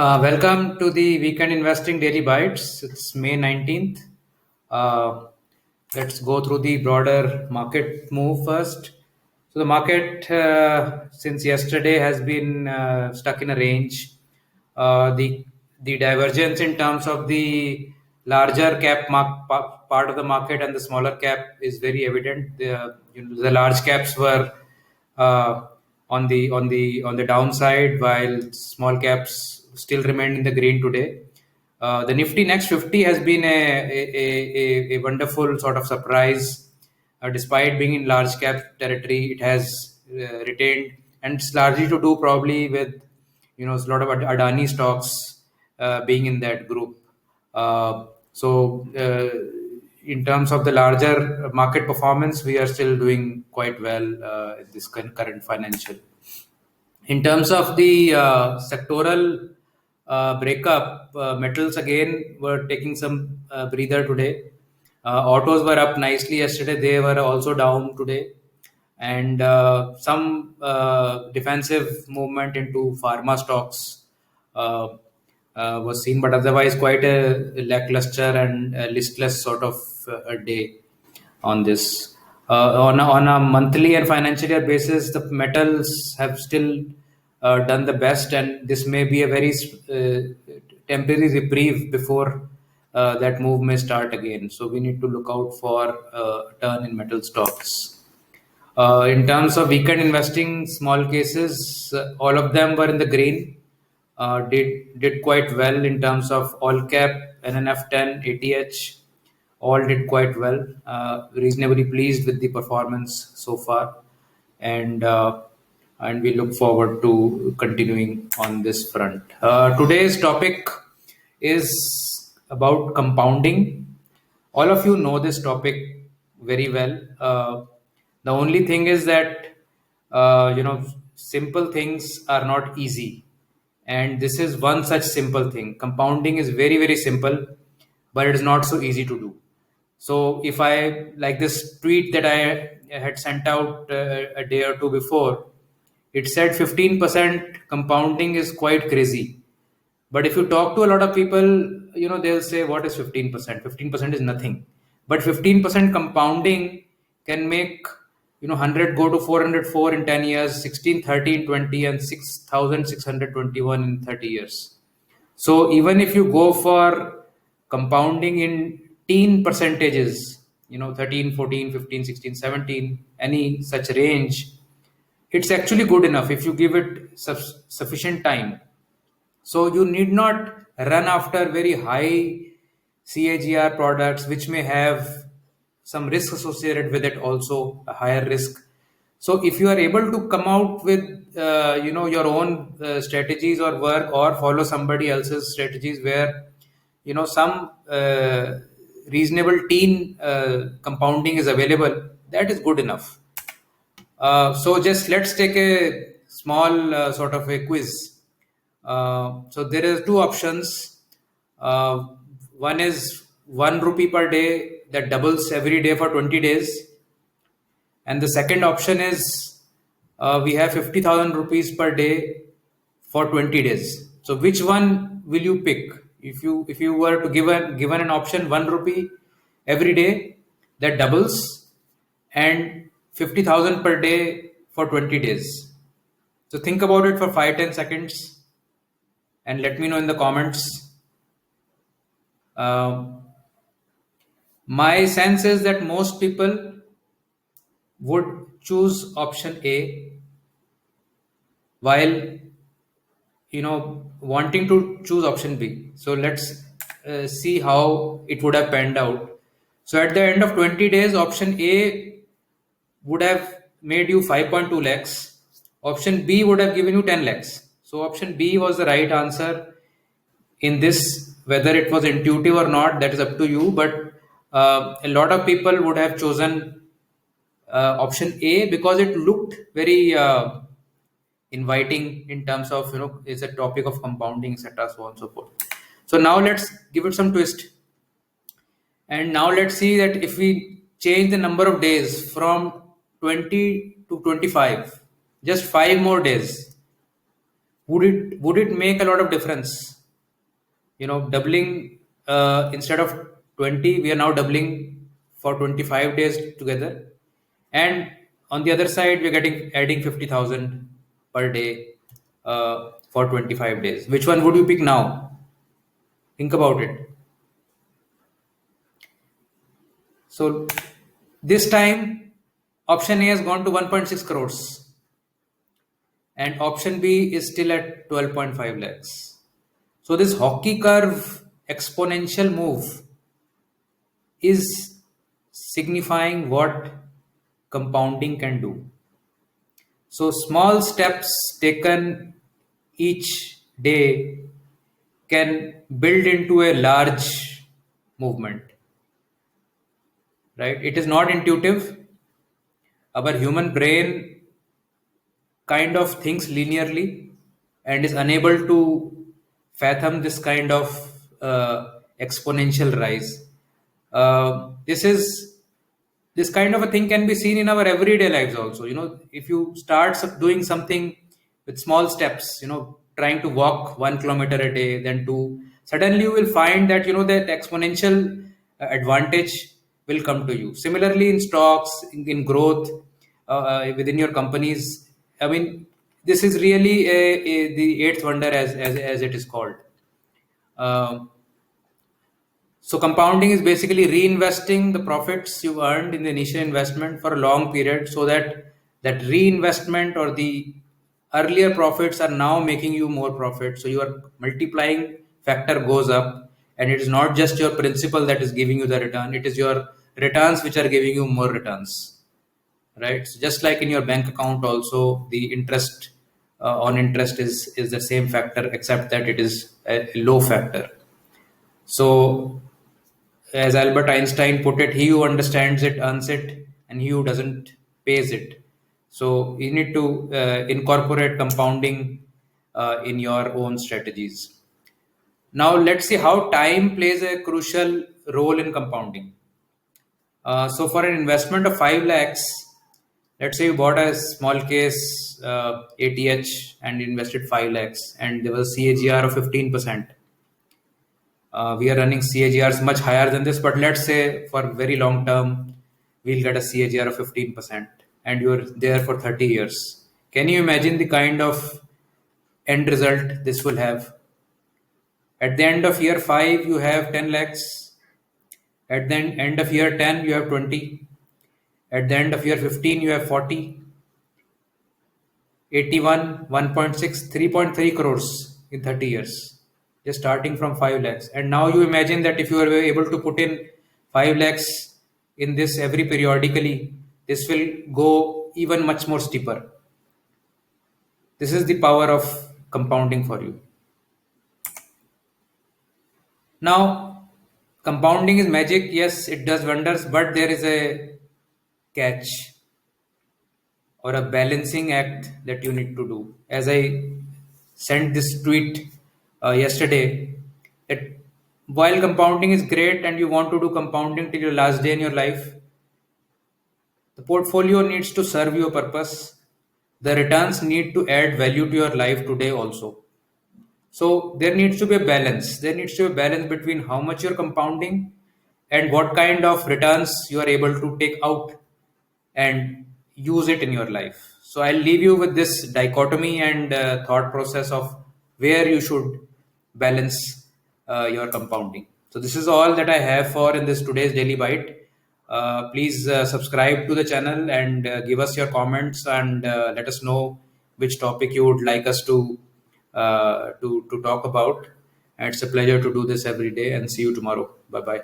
Welcome to the Weekend Investing Daily Bytes. It's May 19th. Uh, let's go through the broader market move first. So, the market since yesterday has been stuck in a range. The divergence in terms of the larger cap part of the market and the smaller cap is very evident. The large caps were uh, on the downside, while small caps still remained in the green today. The Nifty Next 50 has been a wonderful sort of surprise. Despite being in large cap territory, it has retained, and it's largely to do probably with a lot of Adani stocks being in that group. In terms of the larger market performance, we are still doing quite well in this current financial. In terms of the sectoral breakup, metals again were taking some breather today. Autos were up nicely yesterday. They were also down today. And some defensive movement into pharma stocks uh, was seen, but otherwise quite a lackluster and listless sort of a day on this. On a monthly and financial year basis, the metals have still done the best, and this may be a very temporary reprieve before that move may start again. So we need to look out for a turn in metal stocks. In terms of weekend investing, small cases, all of them were in the green. Did quite well in terms of all cap, NNF10, ATH, all did quite well. Reasonably pleased with the performance so far, and we look forward to continuing on this front. Today's topic is about compounding. All of you know this topic very well. The only thing is that simple things are not easy, and this is one such simple thing. Compounding is very, very simple, but it is not so easy to do. So if I like this tweet that I had sent out a day or two before, it said 15% compounding is quite crazy. But if you talk to a lot of people, they'll say, what is 15%? 15% is nothing. But 15% compounding can make, 100 go to 404 in 10 years, 1630 in 20, and 6621 in 30 years. So even if you go for compounding in teen percentages, 13, 14, 15, 16, 17, any such range, it's actually good enough if you give it sufficient time. So you need not run after very high CAGR products, which may have some risk associated with it, also a higher risk. So if you are able to come out with your own strategies or work, or follow somebody else's strategies where some reasonable teen compounding is available, that is good enough. So just let's take a small sort of a quiz. So there are two options. Uh, One is 1 rupee per day that doubles every day for 20 days. And the second option is we have 50,000 rupees per day for 20 days. So which one will you pick? If you were to given an option, 1 rupee every day that doubles, and 50,000 per day for 20 days. So think about it for 5-10 seconds and let me know in the comments. My sense is that most people would choose option A, while wanting to choose option B. So let's see how it would have panned out. So at the end of 20 days, option A would have made you 5.2 lakhs. Option B would have given you 10 lakhs. So option B was the right answer in this. Whether it was intuitive or not, that is up to you. But a lot of people would have chosen option A because it looked very inviting in terms of it's a topic of compounding, etc., so on and so forth. So now let's give it some twist, and now let's see that if we change the number of days from 20 to 25, just 5 more days, would it make a lot of difference? Doubling, instead of 20, we are now doubling for 25 days together, and on the other side we're getting adding 50,000 per day for 25 days. Which one would you pick now? Think about it. So this time option A has gone to 1.6 crores and option B is still at 12.5 lakhs. So this hockey curve exponential move is signifying what compounding can do. So small steps taken each day can build into a large movement, right? It is not intuitive. Our human brain kind of thinks linearly and is unable to fathom this kind of exponential rise. This kind of a thing can be seen in our everyday lives also. If you start doing something with small steps, trying to walk 1 kilometer a day, then two, suddenly you will find that that exponential advantage will come to you. Similarly, in stocks, in growth, within your companies. I mean, this is really the eighth wonder, as it is called. Um so compounding is basically reinvesting the profits you earned in the initial investment for a long period, so that that reinvestment or the earlier profits are now making you more profit. So your multiplying factor goes up, and it is not just your principal that is giving you the return; it is your returns which are giving you more returns, right? So just like in your bank account, also the interest on interest is the same factor, except that it is a low factor. So, as Albert Einstein put it, he who understands it earns it, and he who doesn't pays it. So, you need to incorporate compounding in your own strategies. Now, let's see how time plays a crucial role in compounding. So, for an investment of 5 lakhs, let's say you bought a small case ATH and invested 5 lakhs, and there was CAGR of 15%. We are running CAGRs much higher than this, but let's say for very long term, we'll get a CAGR of 15%, and you're there for 30 years. Can you imagine the kind of end result this will have? At the end of year 5, you have 10 lakhs. At the end of year 10, you have 20. At the end of year 15, you have 40. 81, 1.6, 3.3 crores in 30 years, just starting from 5 lakhs. And now you imagine that if you are able to put in 5 lakhs in this every periodically, this will go even much more steeper. This is the power of compounding for you. Now, compounding is magic. Yes, it does wonders, but there is a catch or a balancing act that you need to do. As I sent this tweet yesterday, that while compounding is great and you want to do compounding till your last day in your life, the portfolio needs to serve your purpose. The returns need to add value to your life today also. So there needs to be a balance. There needs to be a balance between how much you're compounding and what kind of returns you are able to take out and use it in your life. So I'll leave you with this dichotomy and thought process of where you should balance your compounding. So this is all that I have for in this today's daily bite. Please subscribe to the channel and give us your comments and let us know which topic you would like us to talk about. And it's a pleasure to do this every day, and see you tomorrow. Bye bye.